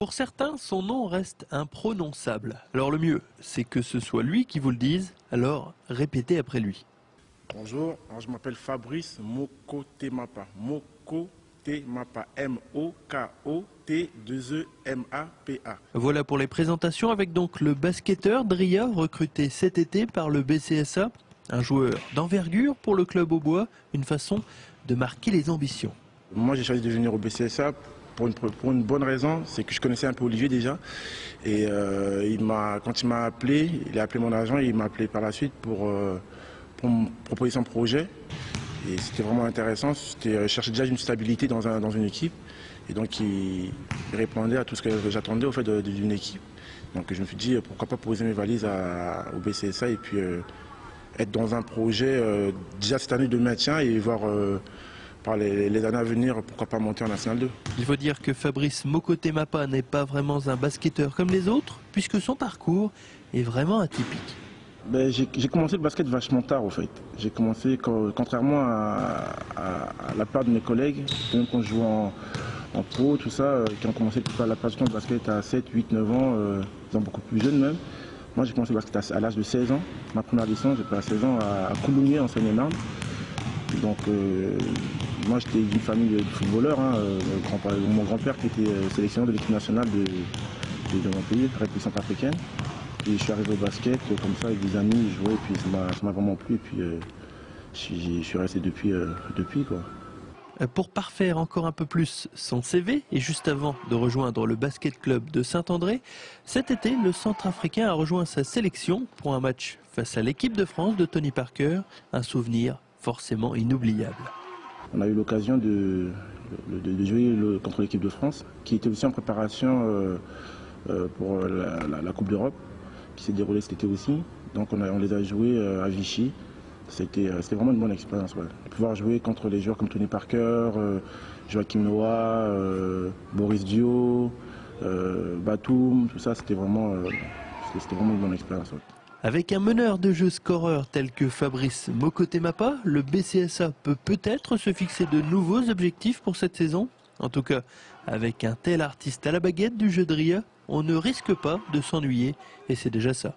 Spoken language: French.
Pour certains, son nom reste imprononçable. Alors le mieux, c'est que ce soit lui qui vous le dise, alors répétez après lui. Bonjour, alors je m'appelle Fabrice Mokotemapa. Mokotemapa, M-O-K-O-T-2-E-M-A-P-A. Voilà pour les présentations avec donc le basketteur Dria, recruté cet été par le BCSA. Un joueur d'envergure pour le club au bois, une façon de marquer les ambitions. Moi j'ai choisi de venir au BCSA pour une bonne raison, c'est que je connaissais un peu Olivier déjà. Et quand il m'a appelé, il a appelé mon agent et il m'a appelé par la suite pour me proposer son projet. Et c'était vraiment intéressant, je cherchais déjà une stabilité dans une équipe. Et donc il répondait à tout ce que j'attendais au fait d'une équipe. Donc je me suis dit pourquoi pas poser mes valises au BCSA et puis être dans un projet déjà cette année de maintien et voir par les années à venir, pourquoi pas monter en National 2. Il faut dire que Fabrice Mokotemapa n'est pas vraiment un basketteur comme les autres, puisque son parcours est vraiment atypique. Ben, j'ai commencé le basket vachement tard au fait. J'ai commencé, contrairement à la plupart de mes collègues, même quand je jouais en pro, tout ça, qui ont commencé la pratique de basket à 7, 8, 9 ans, ils sont beaucoup plus jeunes même. Moi j'ai commencé le basket à l'âge de 16 ans. Ma première licence, j'ai fait à 16 ans à Coulommiers en Seine-et-Marne. Donc moi j'étais d'une famille de footballeurs. Mon grand-père qui était sélectionneur de l'équipe nationale de mon pays, République africaine. Et je suis arrivé au basket comme ça avec des amis, je jouais et puis ça m'a vraiment plu et puis je suis resté depuis quoi. Pour parfaire encore un peu plus son CV, et juste avant de rejoindre le basket club de Saint-André, cet été, le Centrafricain a rejoint sa sélection pour un match face à l'équipe de France de Tony Parker, un souvenir forcément inoubliable. On a eu l'occasion de jouer contre l'équipe de France, qui était aussi en préparation pour la Coupe d'Europe, qui s'est déroulée cet été aussi. Donc on les a joués à Vichy. C'était vraiment une bonne expérience. Ouais. De pouvoir jouer contre les joueurs comme Tony Parker, Joachim Noah, Boris Dio, Batum, tout ça, c'était vraiment une bonne expérience. Ouais. Avec un meneur de jeu scoreur tel que Fabrice Mokotemapa, le BCSA peut peut-être se fixer de nouveaux objectifs pour cette saison. En tout cas, avec un tel artiste à la baguette du jeu de Dria, on ne risque pas de s'ennuyer et c'est déjà ça.